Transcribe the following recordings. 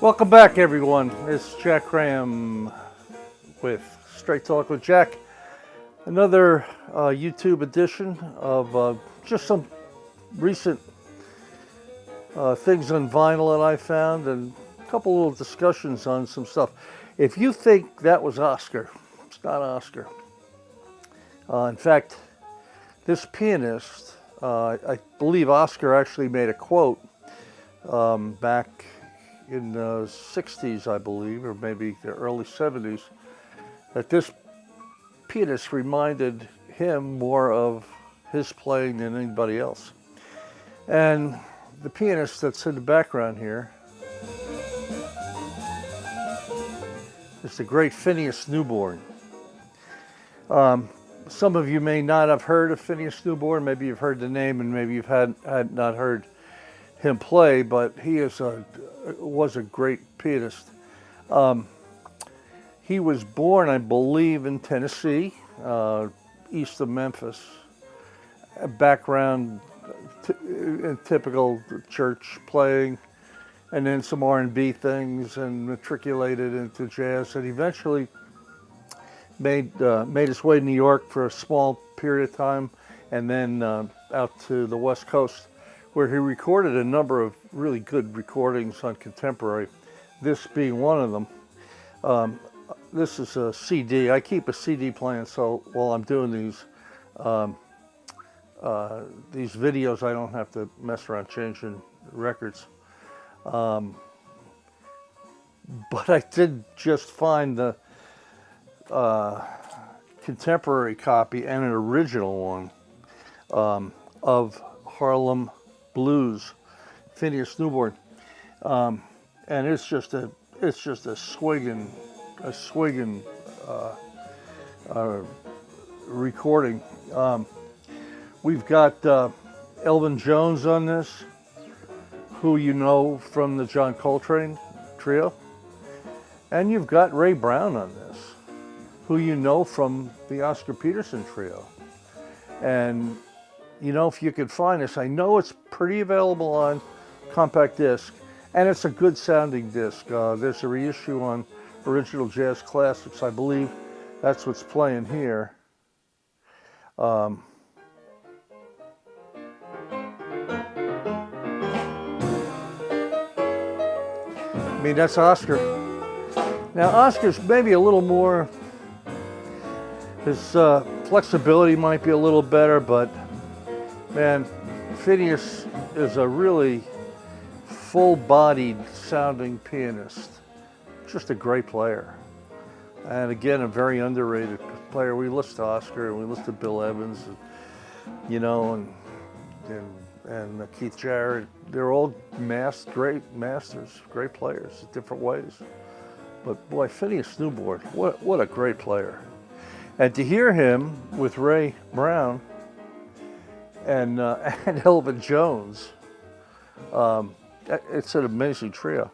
Welcome back, everyone. It's Jack Graham with Straight Talk with Jack. Another YouTube edition of just some recent things on vinyl that I found and a couple little discussions on some stuff. If you think that was Oscar, it's not Oscar. In fact, this pianist, I believe Oscar actually made a quote back in the 60s, I believe, or maybe the early 70s, that this pianist reminded him more of his playing than anybody else. And the pianist that's in the background here is the great Phineas Newborn. Some of you may not have heard of Phineas Newborn. Maybe you've heard the name and maybe you've had not heard him play, but he was a great pianist. He was born, I believe, in Tennessee, east of Memphis. Background, typical church playing, and then some R&B things, and matriculated into jazz, and eventually made his way to New York for a small period of time, and then out to the West Coast, where he recorded a number of really good recordings on contemporary, this being one of them. This is a CD. I keep a CD playing, so while I'm doing these videos, I don't have to mess around changing records. But I did just find the contemporary copy and an original one of Harlem Blues, Phineas Newborn, and it's just a swinging recording. We've got Elvin Jones on this, who you know from the John Coltrane trio, and you've got Ray Brown on this, who you know from the Oscar Peterson trio. And you know, if you could find this, I know it's pretty available on compact disc, and it's a good sounding disc. There's a reissue on Original Jazz Classics. I believe that's what's playing here. I mean, that's Oscar. Now, Oscar's maybe a little more, his flexibility might be a little better, but man, Phineas is a really full-bodied sounding pianist. Just a great player. And again, a very underrated player. We listen to Oscar and we listen to Bill Evans, and, you know, and Keith Jarrett. They're all great masters, great players, different ways. But boy, Phineas Newborn, what a great player. And to hear him with Ray Brown and Elvin Jones, it's an amazing trio.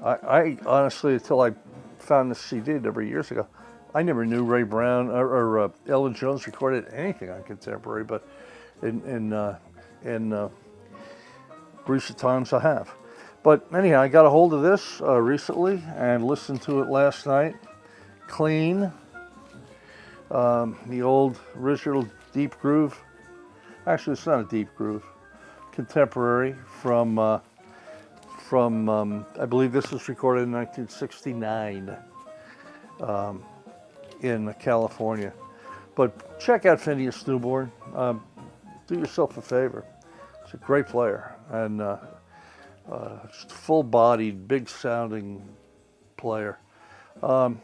I honestly, until I found this CD a number of years ago, I never knew Ray Brown or Elvin Jones recorded anything on contemporary, but in recent times I have. But anyhow, I got a hold of this recently and listened to it last night. Clean, the old original deep groove. Actually, it's not a deep groove. Contemporary from I believe this was recorded in 1969 in California. But check out Phineas Newborn. Do yourself a favor. He's a great player and just full-bodied, big-sounding player. I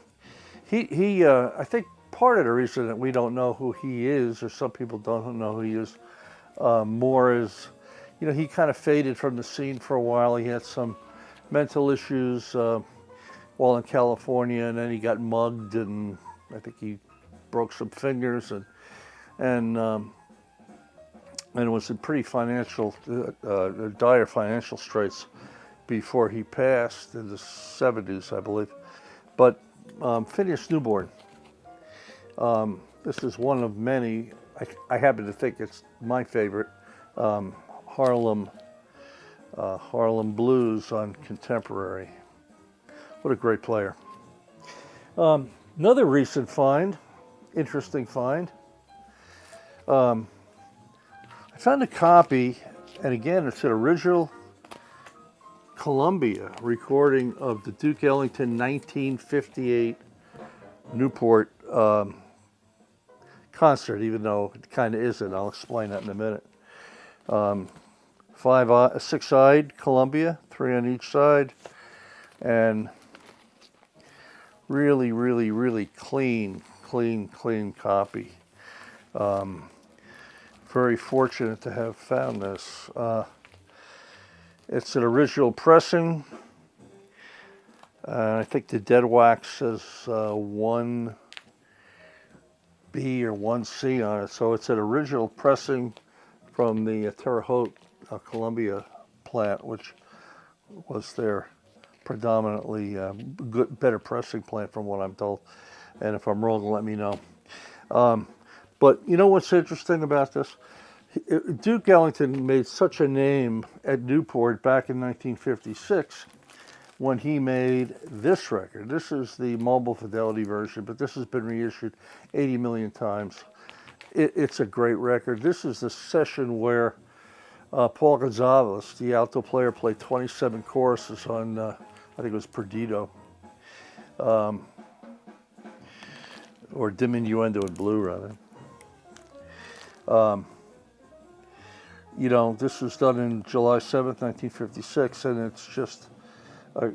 think part of the reason that we don't know who he is, or some people don't know who he is, more is, you know, he kind of faded from the scene for a while. He had some mental issues while in California, and then he got mugged, and I think he broke some fingers, and was in pretty dire financial straits before he passed in the 70s, I believe. But Phineas Newborn, this is one of many. I happen to think it's my favorite. Harlem Blues on contemporary. What a great player. Another recent find, interesting find. I found a copy, and again, it's an original Columbia recording of the Duke Ellington 1958 Newport concert, even though it kind of isn't. I'll explain that in a minute. Six-eyed Columbia, 3 on each side, and really, really, really clean copy. Very fortunate to have found this. It's an original pressing. I think the dead wax is 1B or 1C on it. So it's an original pressing from the Terre Haute Columbia plant, which was their predominantly better pressing plant from what I'm told. And if I'm wrong, let me know. But you know what's interesting about this? Duke Ellington made such a name at Newport back in 1956 when he made this record. This is the mobile fidelity version, but this has been reissued 80 million times. It's a great record. This is the session where Paul Gonzalez, the alto player, played 27 choruses on, I think it was Perdido, or Diminuendo in Blue, rather. You know, this was done in July 7th, 1956, and it's just,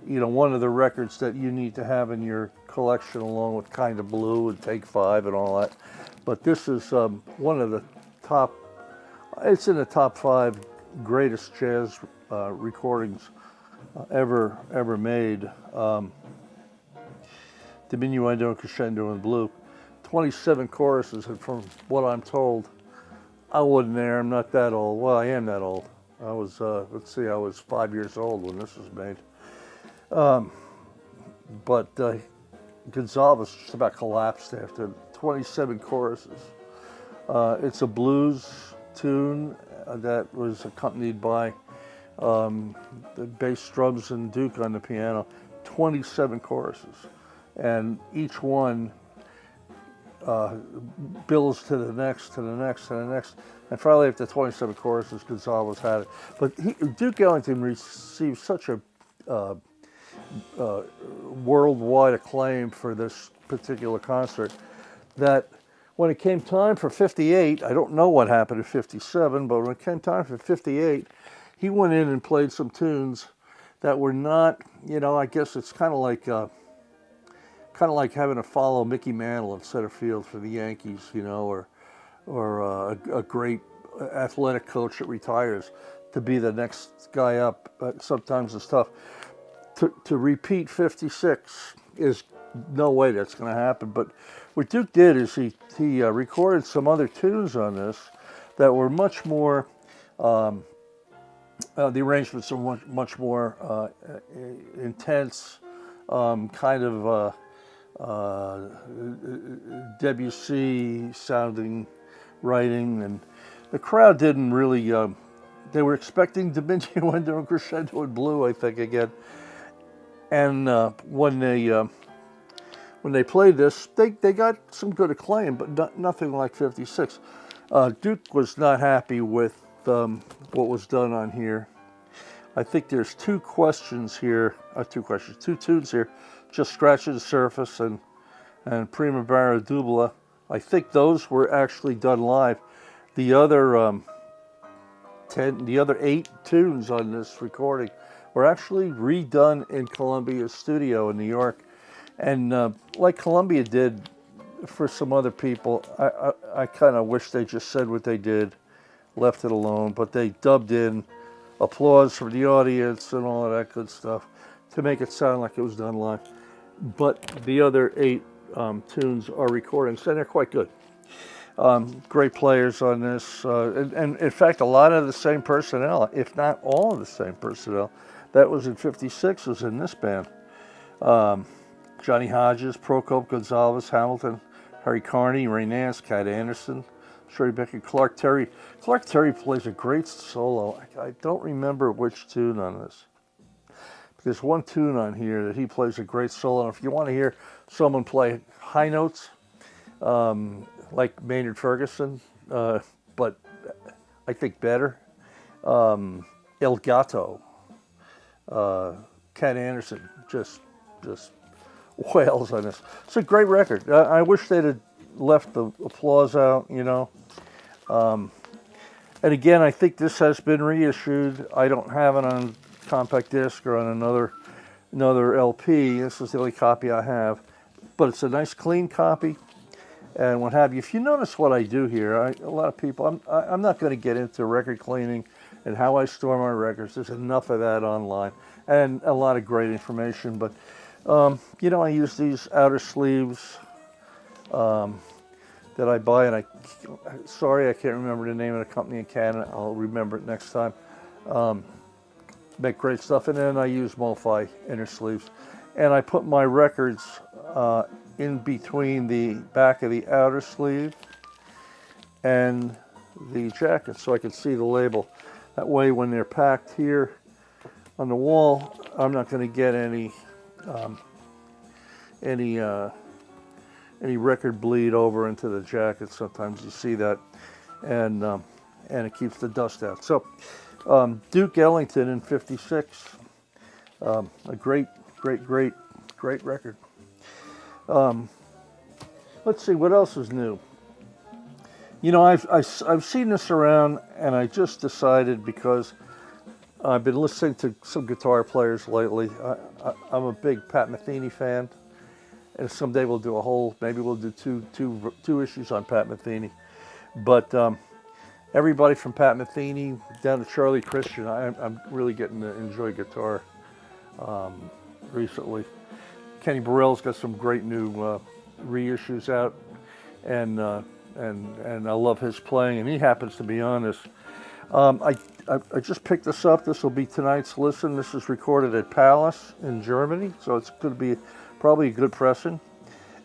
you know, one of the records that you need to have in your collection along with Kind of Blue and Take 5 and all that. But this is one of the top, it's in the top 5 greatest jazz recordings ever made. Diminuendo, Crescendo, and Blue. 27 choruses, and from what I'm told, I wasn't there. I'm not that old. Well, I am that old. I was, let's see, I was 5 years old when this was made. But Gonzalez just about collapsed after 27 choruses. It's a blues tune that was accompanied by the bass, drums, and Duke on the piano. 27 choruses, and each one builds to the next, to the next, to the next, and finally after 27 choruses, Gonzalez had it. But Duke Ellington received such a worldwide acclaim for this particular concert that when it came time for 58, I don't know what happened in 57, but when it came time for 58, he went in and played some tunes that were not, you know, I guess it's kind of like having to follow Mickey Mantle in center field for the Yankees, you know, or a great athletic coach that retires to be the next guy up. Sometimes it's tough. To repeat 56 is no way that's going to happen. But what Duke did is he recorded some other tunes on this that were much more, the arrangements are much more intense, kind of Debussy sounding writing, and the crowd didn't really, they were expecting Diminuendo and Crescendo in Blue, I think, again. And when they played this, they got some good acclaim, but nothing like 56. Duke was not happy with what was done on here. I think there's two tunes here, just scratching the surface and Primavera Dubla. I think those were actually done live. The other 8 tunes on this recording were actually redone in Columbia's studio in New York. And like Columbia did for some other people, I kind of wish they just said what they did, left it alone, but they dubbed in applause from the audience and all of that good stuff to make it sound like it was done live. But the other 8 tunes are recordings, and they're quite good. Great players on this, and in fact, a lot of the same personnel, if not all of the same personnel, that was in 56 was in this band. Johnny Hodges, Prokop, Gonzalez, Hamilton, Harry Carney, Ray Nance, Cat Anderson, Shirley Becker, Clark Terry. Clark Terry plays a great solo. I don't remember which tune on this. There's one tune on here that he plays a great solo. And if you want to hear someone play high notes, like Maynard Ferguson, but I think better, El Gato, Ken Anderson, just wails on this. It's a great record. I wish they'd have left the applause out, you know. And again, I think this has been reissued. I don't have it on compact disc or on another LP. This is the only copy I have. But it's a nice clean copy and what have you. If you notice what I do here, a lot of people, I'm not going to get into record cleaning and how I store my records. There's enough of that online and a lot of great information. But, you know, I use these outer sleeves that I buy, and sorry, I can't remember the name of the company in Canada. I'll remember it next time. Make great stuff, and then I use MoFi inner sleeves. And I put my records in between the back of the outer sleeve and the jacket so I can see the label. That way when they're packed here on the wall, I'm not going to get any record bleed over into the jacket. Sometimes you see that, and it keeps the dust out. So Duke Ellington in '56, a great record. Let's see what else is new. You know, I've seen this around, and I just decided, because I've been listening to some guitar players lately. I'm a big Pat Metheny fan, and someday we'll do maybe we'll do two issues on Pat Metheny. But everybody from Pat Metheny down to Charlie Christian, I'm really getting to enjoy guitar recently. Kenny Burrell's got some great new reissues out, and I love his playing, and he happens to be on this. I just picked this up. This will be tonight's listen. This is recorded at Palace in Germany, so it's going to be probably a good pressing.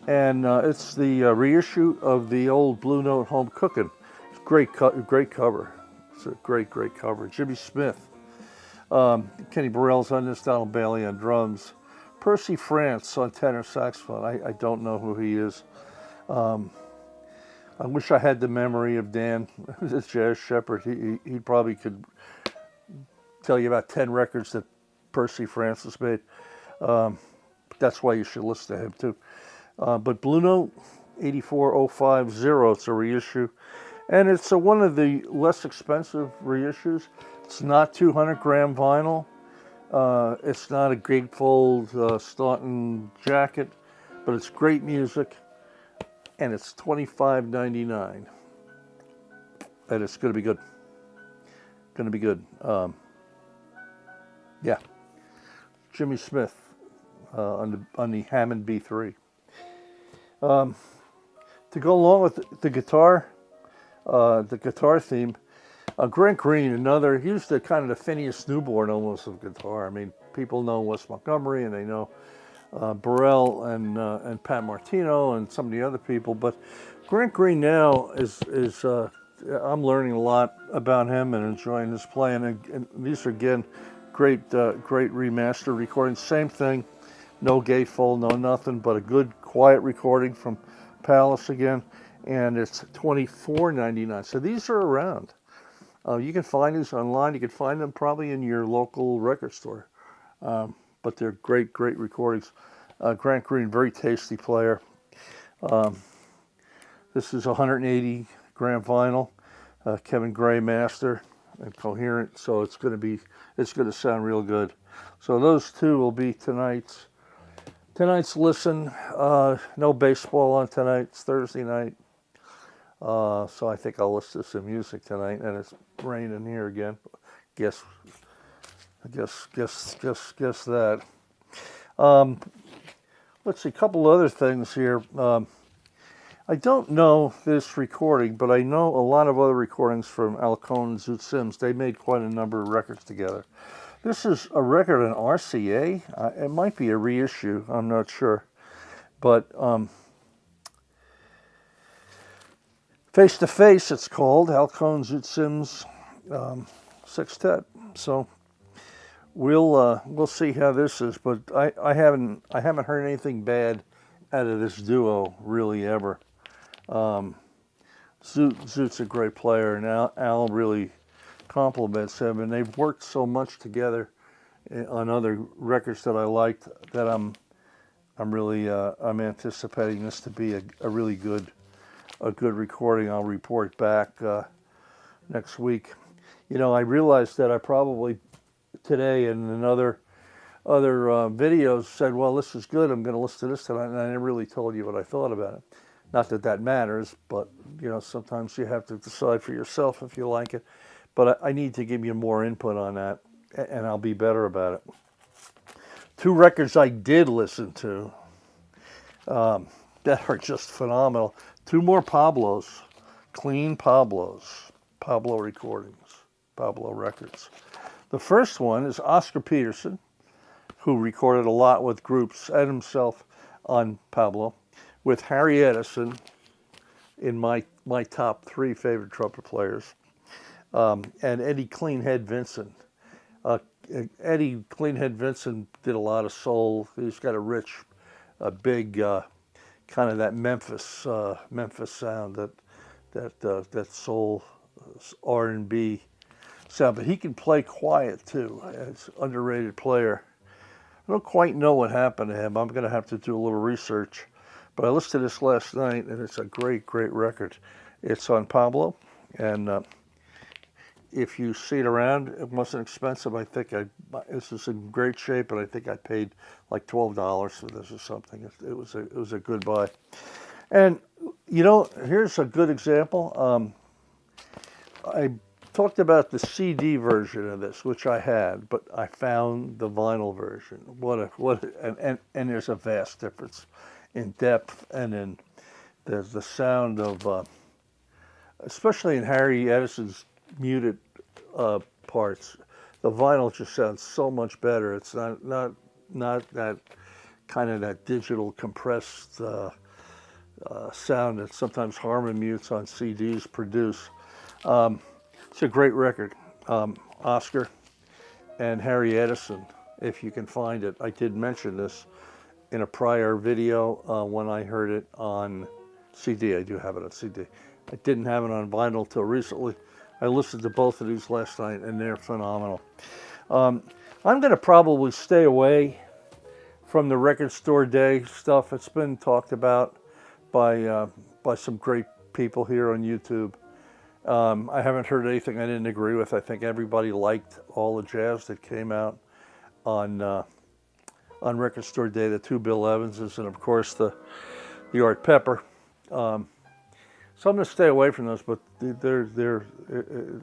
And it's the reissue of the old Blue Note Home Cookin'. It's great cover. It's a great cover. Jimmy Smith, Kenny Burrell's on this, Donald Bailey on drums, Percy France on tenor saxophone. I don't know who he is. I wish I had the memory of Dan, the jazz shepherd. He probably could tell you about 10 records that Percy Francis made. That's why you should listen to him too. But Blue Note 84050, it's a reissue. And it's one of the less expensive reissues. It's not 200-gram vinyl. It's not a gatefold Staunton jacket, but it's great music. And it's $25.99, and it's going to be good. Yeah, Jimmy Smith on the Hammond B3. To go along with the guitar theme, Grant Green, he was the kind of the Phineas Newborn almost of guitar. I mean, people know Wes Montgomery, and they know Burrell and Pat Martino and some of the other people, but Grant Green now is I'm learning a lot about him and enjoying his playing. And these are again great remaster recordings. Same thing, no gatefold, no nothing, but a good quiet recording from Palace again, and it's $24.99. So these are around. You can find these online. You can find them probably in your local record store. But they're great recordings. Grant Green, very tasty player. This is 180-gram vinyl, Kevin Gray master and coherent, so it's going to sound real good. So those two will be tonight's listen. No baseball on tonight. It's Thursday night, so I think I'll listen to some music tonight. And it's raining here again. Guess that. Let's see, a couple other things here. I don't know this recording, but I know a lot of other recordings from Al Cohn and Zoot Sims. They made quite a number of records together. This is a record on RCA. It might be a reissue. I'm not sure. But Face to Face, it's called. Al Cohn, Zoot Sims, sextet. So we'll see how this is, but I haven't heard anything bad out of this duo really ever. Zoot's a great player, and Al really compliments him, and they've worked so much together on other records that I liked that I'm anticipating this to be a really good recording. I'll report back next week. You know, I realized that I probably today and in other videos said, well, this is good, I'm going to listen to this tonight, and I never really told you what I thought about it. Not that that matters, but, you know, sometimes you have to decide for yourself if you like it. But I need to give you more input on that, and I'll be better about it. 2 records I did listen to that are just phenomenal. 2 more Pablos, clean Pablo recordings, Pablo records. The first one is Oscar Peterson, who recorded a lot with groups and himself on Pablo, with Harry Edison in my top 3 favorite trumpet players, and Eddie Cleanhead Vincent. Eddie Cleanhead Vincent did a lot of soul. He's got a rich, big, kind of that Memphis sound, that soul R&B sound. But he can play quiet too. It's an underrated player. I don't quite know what happened to him. I'm going to have to do a little research. But I listened to this last night, and it's a great, great record. It's on Pablo, and if you see it around, it wasn't expensive. I think this is in great shape, and I think I paid like $12 for this or something. It was a good buy. And you know, here's a good example. I talked about the CD version of this, which I had, but I found the vinyl version. And there's a vast difference in depth and in the sound of, especially in Harry Edison's muted parts. The vinyl just sounds so much better. It's not that kind of that digital compressed sound that sometimes Harman mutes on CDs produce. It's a great record. Oscar and Harry Edison, if you can find it. I did mention this in a prior video when I heard it on CD. I do have it on CD. I didn't have it on vinyl till recently. I listened to both of these last night, and they're phenomenal. I'm going to probably stay away from the record store day stuff. It's been talked about by some great people here on YouTube. I haven't heard anything I didn't agree with. I think everybody liked all the jazz that came out on Record Store Day, the 2 Bill Evanses, and of course the Art Pepper. So I'm going to stay away from those, but they're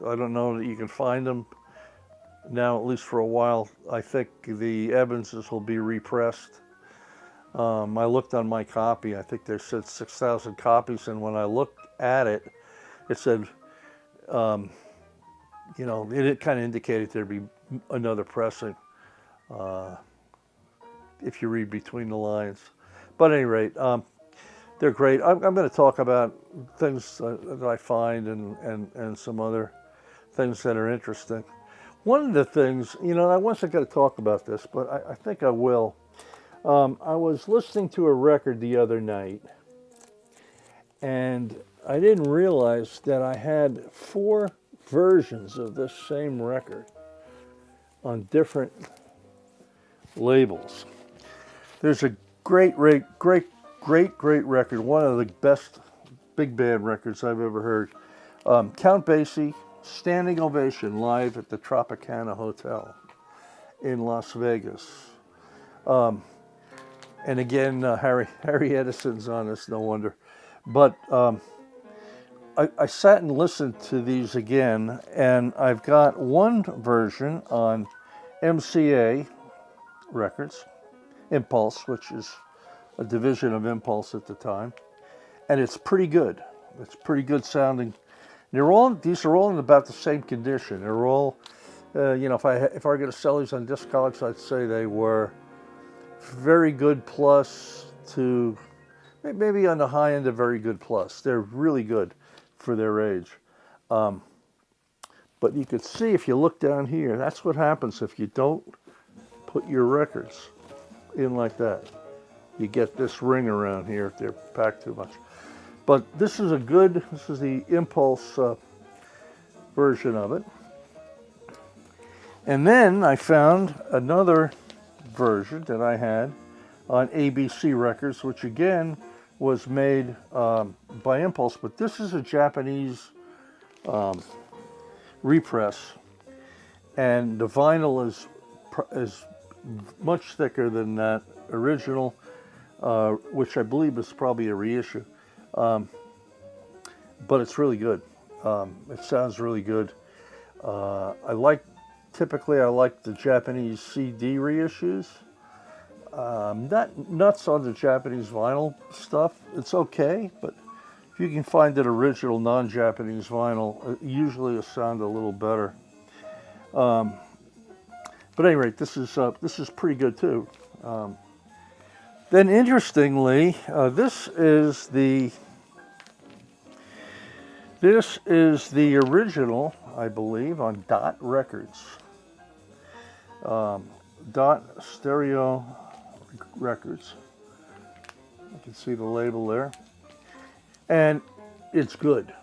I don't know that you can find them now, at least for a while. I think the Evanses will be repressed. I looked on my copy. I think there said 6,000 copies, and when I looked at it, it said, you know, it kind of indicated there'd be another pressing. If you read between the lines. But at any rate, they're great. I'm going to talk about things that I find and some other things that are interesting. One of the things, you know, I wasn't going to talk about this, but I think I will. I was listening to a record the other night, and I didn't realize that I had 4 versions of this same record on different labels. There's a great record, one of the best big band records I've ever heard. Count Basie, Standing Ovation, live at the Tropicana Hotel in Las Vegas. And again, Harry Edison's on this, no wonder. But I sat and listened to these again, and I've got one version on MCA Records, Impulse, which is a division of Impulse at the time, and it's pretty good. It's pretty good sounding. These are all in about the same condition. They're all, you know, if I were going to sell these on Discogs, I'd say they were very good plus to maybe on the high end of very good plus. They're really good for their age. But you could see if you look down here, that's what happens if you don't put your records in like that. You get this ring around here if they're packed too much. But this is the impulse version of it. And then I found another version that I had on ABC Records, which again was made by Impulse, but this is a Japanese repress, and the vinyl is much thicker than that original, which I believe is probably a reissue, but it's really good. It sounds really good. Typically I like the Japanese CD reissues. Not nuts on the Japanese vinyl stuff. It's okay, but if you can find an original non-Japanese vinyl, usually it'll sound a little better. But at any rate, this is pretty good too. Then interestingly, this is the original, I believe, on Dot Records. Dot Stereo Records. You can see the label there. And it's good.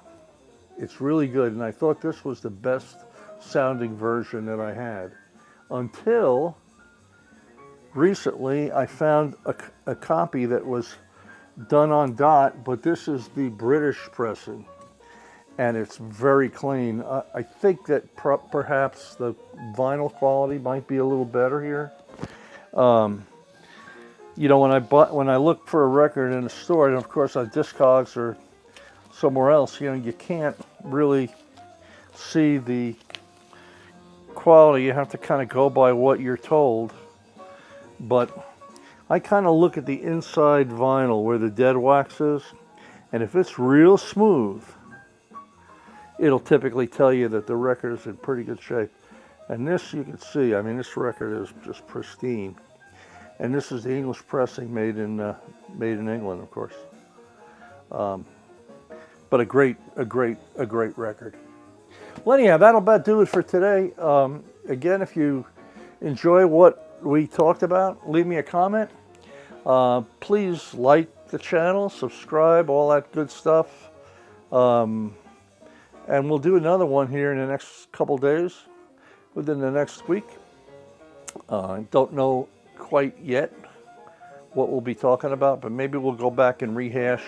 It's really good. And I thought this was the best sounding version that I had. Until recently, I found a copy that was done on Dot, but this is the British pressing. And it's very clean. I think that perhaps the vinyl quality might be a little better here. You know, when I look for a record in a store, and of course on Discogs or somewhere else, you know, you can't really see the quality. You have to kind of go by what you're told. But I kind of look at the inside vinyl where the dead wax is, and if it's real smooth, it'll typically tell you that the record is in pretty good shape. And this, you can see, I mean, this record is just pristine. And this is the English pressing made in England, of course. But a great record. Well, anyhow, that'll about do it for today. Again, if you enjoy what we talked about, leave me a comment. Please like the channel, subscribe, all that good stuff. And we'll do another one here in the next couple days, within the next week. I don't know quite yet what we'll be talking about, but maybe we'll go back and rehash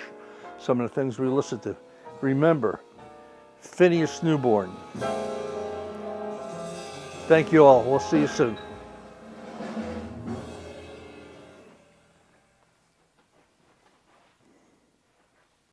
some of the things we listened to. Remember, Phineas Newborn. Thank you all. We'll see you soon.